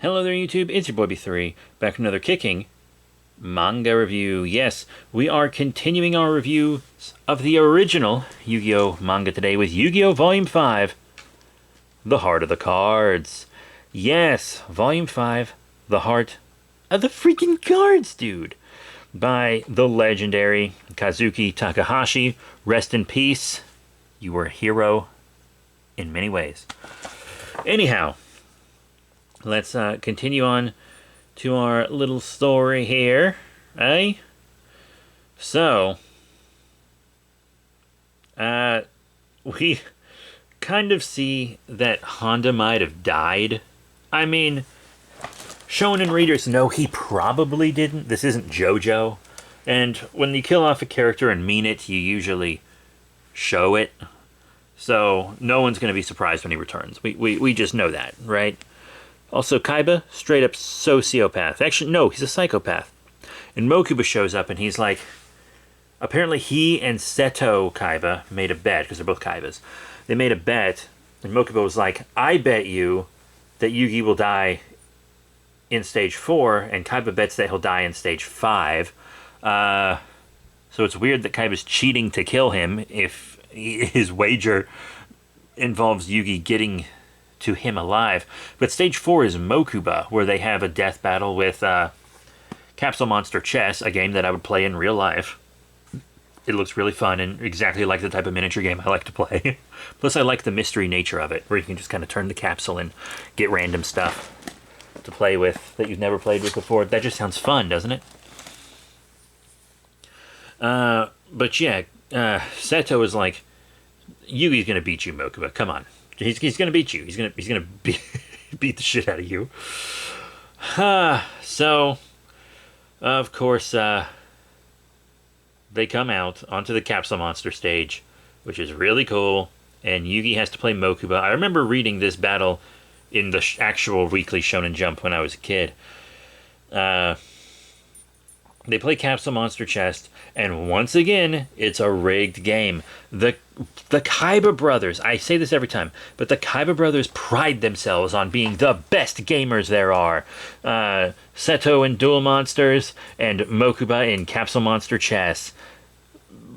Hello there, YouTube. It's your boy B3, back with another kicking manga review. Yes, we are continuing our review of the original Yu-Gi-Oh! Manga today with Yu-Gi-Oh! Volume 5, The Heart of the Cards. Yes, Volume 5, The Heart of the freaking Cards, dude. By the legendary Kazuki Takahashi. Rest in peace. You were a hero in many ways. Anyhow, let's continue on to our little story here, eh? So, we kind of see that Honda might have died. I mean, Shonen readers know he probably didn't. This isn't JoJo. And when you kill off a character and mean it, you usually show it. So, no one's going to be surprised when he returns. We just know that, right? Also, Kaiba, straight up sociopath. Actually, no, he's a psychopath. And Mokuba shows up and he's like... Apparently he and Seto Kaiba made a bet, because they're both Kaibas. They made a bet, and Mokuba was like, I bet you that Yugi will die in stage 4, and Kaiba bets that he'll die in stage 5. So it's weird that Kaiba's cheating to kill him if his wager involves Yugi getting to him alive. But stage 4 is Mokuba, where they have a death battle with Capsule Monster Chess, a game that I would play in real life. It looks really fun and exactly like the type of miniature game I like to play. Plus I like the mystery nature of it, where you can just kind of turn the capsule and get random stuff to play with that you've never played with before. That just sounds fun, doesn't it? But yeah, Seto is like, Yugi's gonna beat you, Mokuba. Come on, he's gonna beat you. He's gonna beat the shit out of you. So, of course, they come out onto the Capsule Monster stage, which is really cool. And Yugi has to play Mokuba. I remember reading this battle in the actual weekly Shonen Jump when I was a kid. They play Capsule Monster Chest, and once again, it's a rigged game. The Kaiba brothers, I say this every time, but the Kaiba brothers pride themselves on being the best gamers there are. Seto in Duel Monsters, and Mokuba in Capsule Monster Chess.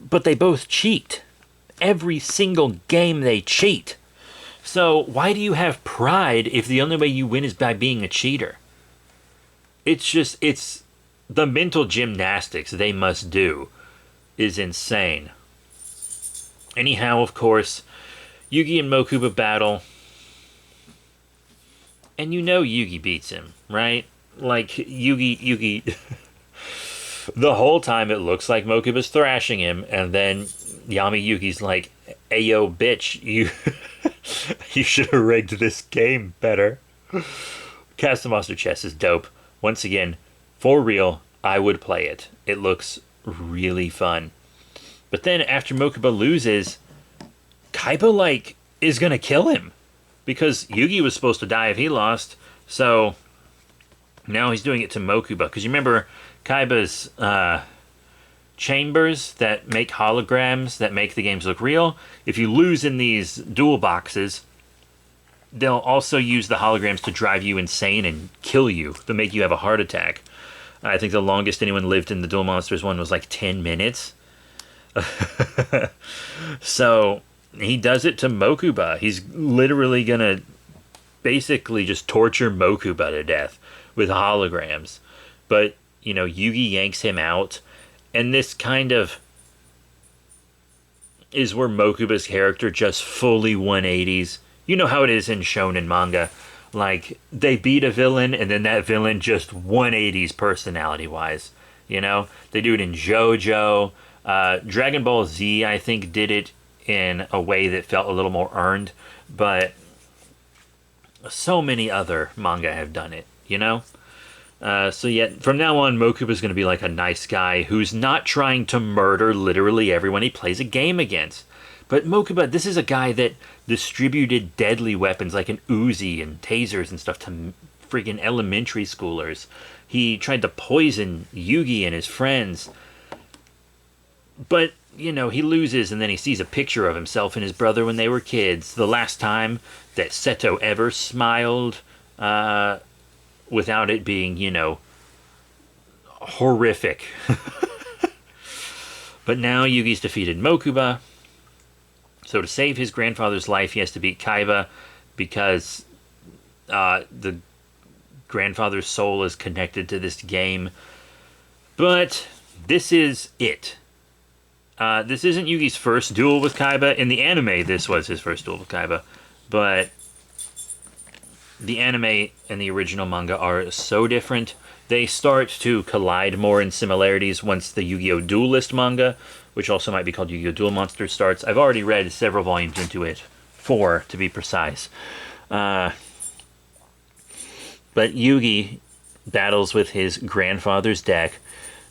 But they both cheat. Every single game they cheat. So why do you have pride if the only way you win is by being a cheater? It's the mental gymnastics they must do is insane. Anyhow, of course, Yugi and Mokuba battle. And you know Yugi beats him, right? Like, Yugi... the whole time it looks like Mokuba's thrashing him, and then Yami Yugi's like, Ayo, bitch, you should have rigged this game better. Capsule Monster Chess is dope. Once again, for real, I would play it. It looks really fun. But then after Mokuba loses, Kaiba, like, is gonna kill him. Because Yugi was supposed to die if he lost. So now he's doing it to Mokuba. Because you remember Kaiba's chambers that make holograms that make the games look real? If you lose in these duel boxes, they'll also use the holograms to drive you insane and kill you, to make you have a heart attack. I think the longest anyone lived in the Duel Monsters one was like 10 minutes. So he does it to Mokuba. He's literally gonna basically just torture Mokuba to death with holograms. But, you know, Yugi yanks him out, and this kind of is where Mokuba's character just fully 180s. You know how it is in shonen manga. Like, they beat a villain, and then that villain just 180s personality-wise. You know? They do it in JoJo. Dragon Ball Z, I think, did it in a way that felt a little more earned. But so many other manga have done it, you know? So yeah, from now on, Mokuba's going to be like a nice guy who's not trying to murder literally everyone he plays a game against. But Mokuba, this is a guy that distributed deadly weapons like an Uzi and tasers and stuff to friggin' elementary schoolers. He tried to poison Yugi and his friends. But, you know, he loses and then he sees a picture of himself and his brother when they were kids. The last time that Seto ever smiled without it being, horrific. But now Yugi's defeated Mokuba. So to save his grandfather's life, he has to beat Kaiba because the grandfather's soul is connected to this game. But this is it. This isn't Yugi's first duel with Kaiba. In the anime, this was his first duel with Kaiba. But the anime and the original manga are so different. They start to collide more in similarities once the Yu-Gi-Oh! Duelist manga, which also might be called Yu-Gi-Oh! Duel Monsters, starts. I've already read several volumes into it. 4, to be precise. But Yugi battles with his grandfather's deck.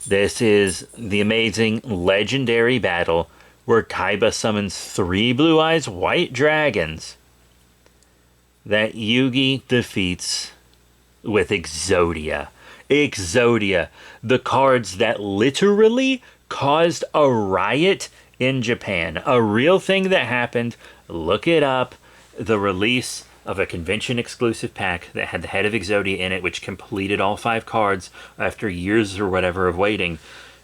This is the amazing, legendary battle where Kaiba summons 3 Blue Eyes White Dragons that Yugi defeats with Exodia. Exodia, the cards that literally caused a riot in Japan. A real thing that happened. Look it up. The release of a convention-exclusive pack that had the head of Exodia in it, which completed all 5 cards after years or whatever of waiting,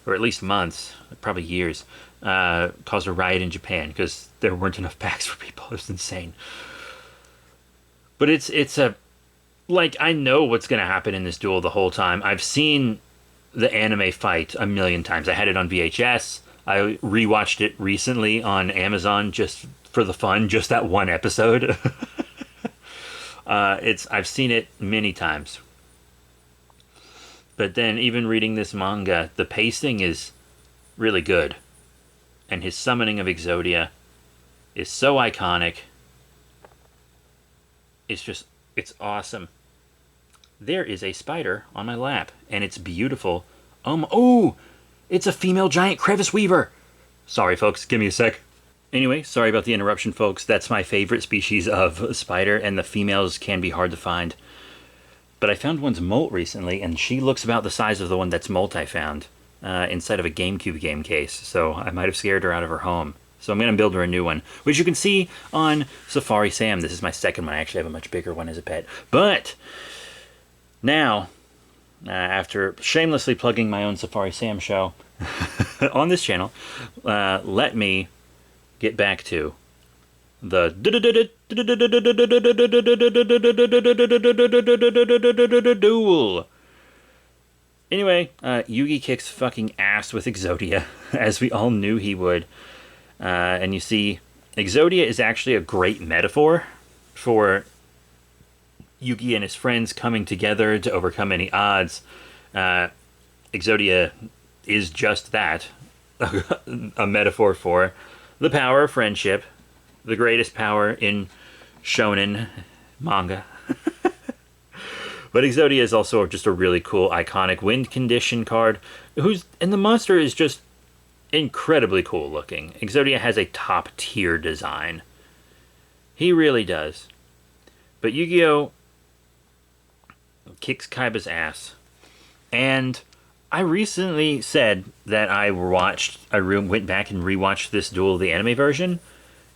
or at least months, probably years, caused a riot in Japan because there weren't enough packs for people. It was insane. But it's a... Like, I know what's going to happen in this duel the whole time. I've seen the anime fight a million times. I had it on VHS. I rewatched it recently on Amazon just for the fun, just that one episode. I've seen it many times. But then even reading this manga, the pacing is really good. And his summoning of Exodia is so iconic. It's awesome. There is a spider on my lap, and it's beautiful. Oh, it's a female giant crevice weaver. Sorry, folks, give me a sec. Anyway, sorry about the interruption, folks. That's my favorite species of spider, and the females can be hard to find. But I found one's molt recently, and she looks about the size of the one that's molt I found inside of a GameCube game case, so I might have scared her out of her home. So I'm going to build her a new one, which you can see on Safari Sam. This is my second one. I actually have a much bigger one as a pet. But now, after shamelessly plugging my own Safari Sam show on this channel, let me get back to the duel. Anyway, Yugi kicks fucking ass with Exodia, as we all knew he would. And you see, Exodia is actually a great metaphor for Yugi and his friends coming together to overcome any odds. Exodia is just that, a metaphor for the power of friendship, the greatest power in shonen manga. But Exodia is also just a really cool, iconic wind condition card, and the monster is just incredibly cool looking. Exodia has a top tier design. He really does. But Yu-Gi-Oh! Kicks Kaiba's ass. And I recently said that I went back and rewatched this duel, the anime version.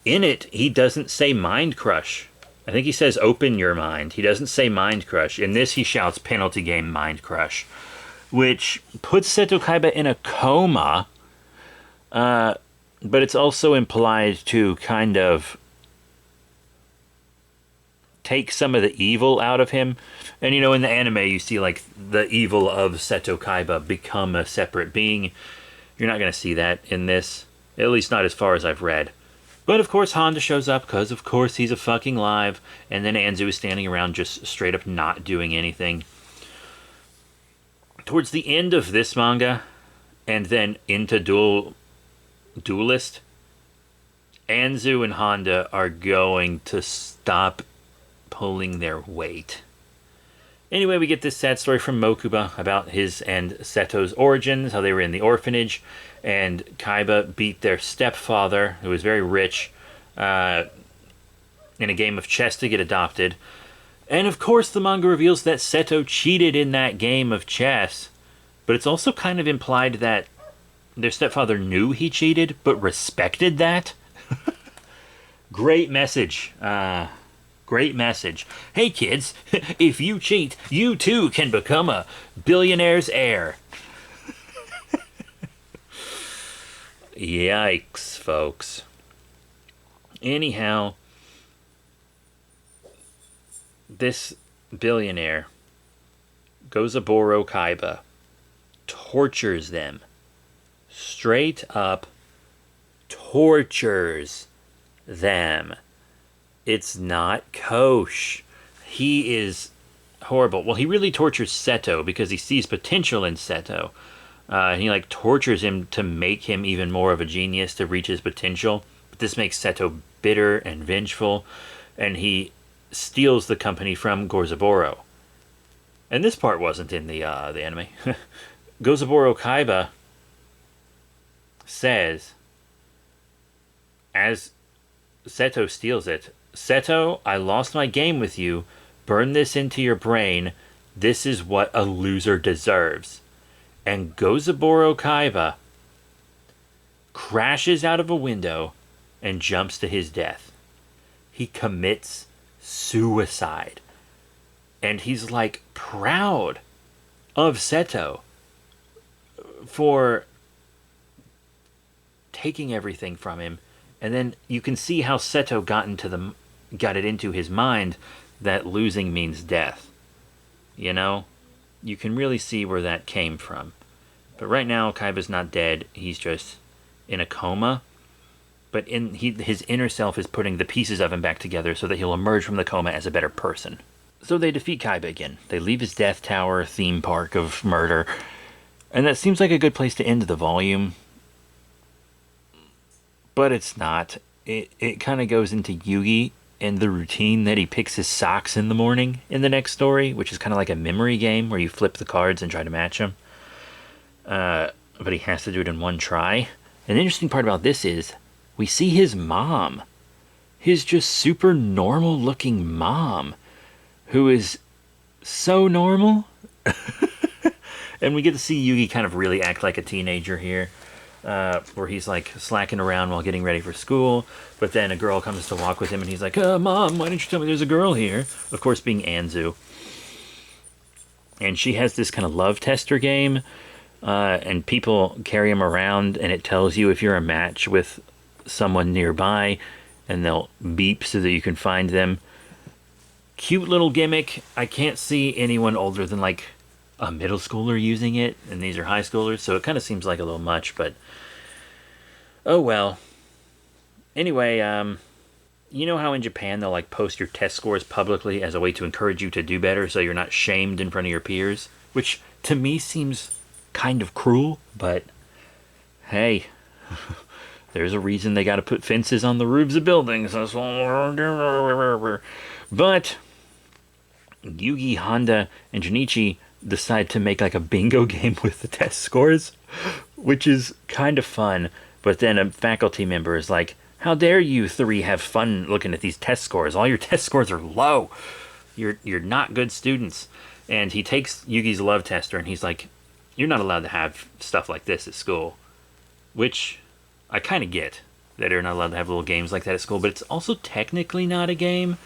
In it, he doesn't say Mind Crush. I think he says open your mind. He doesn't say Mind Crush. In this, he shouts penalty game Mind Crush, which puts Seto Kaiba in a coma. But it's also implied to kind of take some of the evil out of him. And in the anime you see like the evil of Seto Kaiba become a separate being. You're not going to see that in this, at least not as far as I've read. But of course Honda shows up because of course he's a fucking live, and then Anzu is standing around just straight up not doing anything. Towards the end of this manga and then into Duelist, Anzu and Honda are going to stop pulling their weight. Anyway, we get this sad story from Mokuba about his and Seto's origins, how they were in the orphanage, and Kaiba beat their stepfather, who was very rich, in a game of chess to get adopted. And of course the manga reveals that Seto cheated in that game of chess, but it's also kind of implied that their stepfather knew he cheated, but respected that. Great message. Great message. Hey kids, if you cheat, you too can become a billionaire's heir. Yikes, folks. Anyhow, this billionaire, Gozaburo Kaiba, tortures them. Straight up tortures them. It's not kosher. He is horrible. Well, he really tortures Seto because he sees potential in Seto. He like tortures him to make him even more of a genius to reach his potential. But this makes Seto bitter and vengeful, and he steals the company from Gorzaburo. And this part wasn't in the anime. Gozaburo Kaiba says, as Seto steals it, Seto, I lost my game with you. Burn this into your brain. This is what a loser deserves. And Gozaburo Kaiba crashes out of a window and jumps to his death. He commits suicide. And he's like proud of Seto for taking everything from him. And then you can see how Seto got it into his mind that losing means death. You know? You can really see where that came from. But right now, Kaiba's not dead. He's just in a coma. But his inner self is putting the pieces of him back together so that he'll emerge from the coma as a better person. So they defeat Kaiba again. They leave his Death Tower theme park of murder. And that seems like a good place to end the volume. But it's not. It kind of goes into Yugi and the routine that he picks his socks in the morning in the next story, which is kind of like a memory game where you flip the cards and try to match them. But he has to do it in one try. And the interesting part about this is we see his mom. His just super normal looking mom, who is so normal. And we get to see Yugi kind of really act like a teenager here. Where he's like slacking around while getting ready for school, but then a girl comes to walk with him and he's like, Mom, why didn't you tell me there's a girl here? Of course, being Anzu. And she has this kind of love tester game, and people carry him around and it tells you if you're a match with someone nearby, and they'll beep so that you can find them. Cute little gimmick. I can't see anyone older than like a middle schooler using it, and these are high schoolers, so it kind of seems like a little much, but oh well. Anyway, you know how in Japan they'll like post your test scores publicly as a way to encourage you to do better so you're not shamed in front of your peers? Which to me seems kind of cruel, but hey, there's a reason they gotta put fences on the roofs of buildings. But Yugi, Honda, and Junichi decide to make like a bingo game with the test scores, which is kind of fun. But then a faculty member is like, how dare you three have fun looking at these test scores? All your test scores are low. You're not good students. And he takes Yugi's love tester and he's like, you're not allowed to have stuff like this at school. Which I kind of get, that you're not allowed to have little games like that at school, but it's also technically not a game.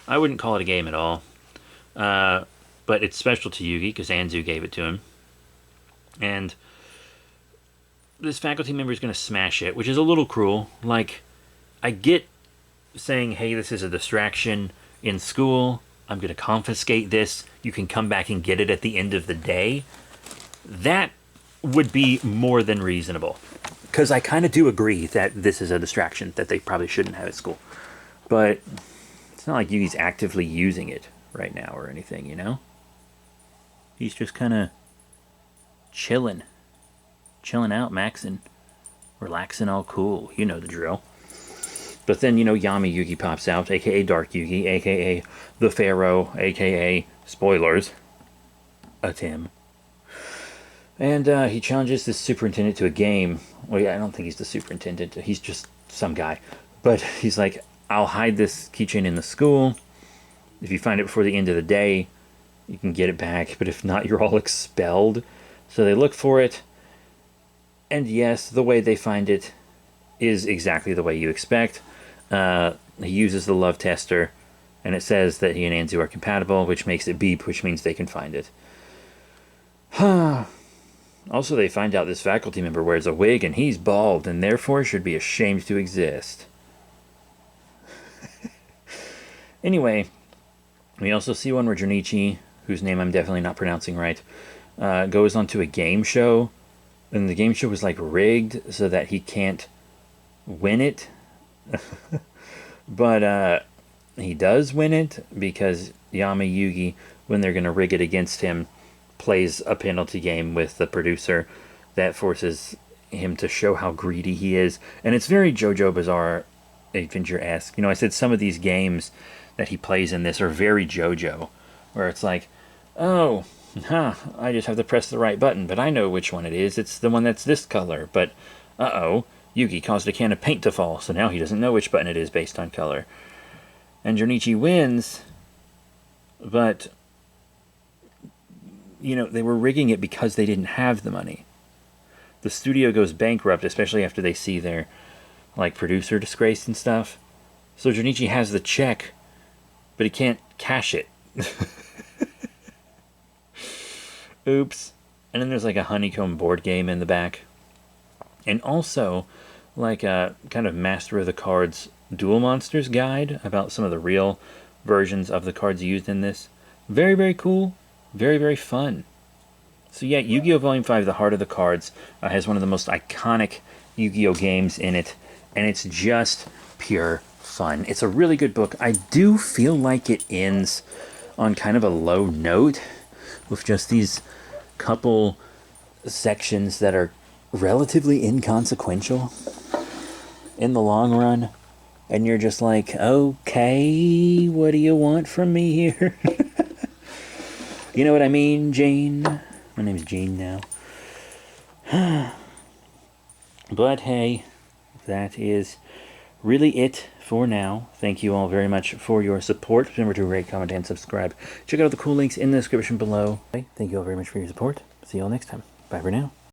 I wouldn't call it a game at all. But it's special to Yugi because Anzu gave it to him. And this faculty member is going to smash it, which is a little cruel. Like, I get saying, hey, this is a distraction in school. I'm going to confiscate this. You can come back and get it at the end of the day. That would be more than reasonable. Because I kind of do agree that this is a distraction that they probably shouldn't have at school. But it's not like Yugi's actively using it right now or anything, you know? He's just kind of chilling out, maxing, relaxing, all cool. You know the drill. But then, you know, Yami Yugi pops out, aka Dark Yugi, aka the Pharaoh, aka spoilers, a Tim. And he challenges this superintendent to a game. Well, yeah, I don't think he's the superintendent. He's just some guy. But he's like, I'll hide this keychain in the school. If you find it before the end of the day, you can get it back, but if not, you're all expelled. So they look for it, and yes, the way they find it is exactly the way you expect. He uses the love tester, And it says that he and Anzu are compatible, which makes it beep, which means they can find it. Also, they find out this faculty member wears a wig and he's bald and therefore should be ashamed to exist. Anyway, we also see one where Junichi, whose name I'm definitely not pronouncing right, goes onto a game show. And the game show was like rigged so that he can't win it. But he does win it because Yama Yugi, when they're going to rig it against him, plays a penalty game with the producer that forces him to show how greedy he is. And it's very JoJo Bizarre Adventure-esque. You know, I said some of these games that he plays in this are very JoJo, where it's like, oh, I just have to press the right button, but I know which one it is. It's the one that's this color, but uh-oh, Yugi caused a can of paint to fall, so now he doesn't know which button it is based on color. And Junichi wins, but, you know, they were rigging it because they didn't have the money. The studio goes bankrupt, especially after they see their, like, producer disgraced and stuff. So Junichi has the check, but he can't cash it. Oops. And then there's like a honeycomb board game in the back. And also, like a kind of Master of the Cards Duel Monsters guide about some of the real versions of the cards used in this. Very, very cool. Very, very fun. So yeah, Yu-Gi-Oh! Volume 5, The Heart of the Cards, has one of the most iconic Yu-Gi-Oh! Games in it. And it's just pure fun. It's a really good book. I do feel like it ends on kind of a low note with just these couple sections that are relatively inconsequential in the long run. And you're just like, okay, what do you want from me here? You know what I mean, Jane? My name's Jane now. But hey, that is really it for now. Thank you all very much for your support. Remember to rate, comment, and subscribe. Check out the cool links in the description below. Thank you all very much for your support. See you all next time. Bye for now.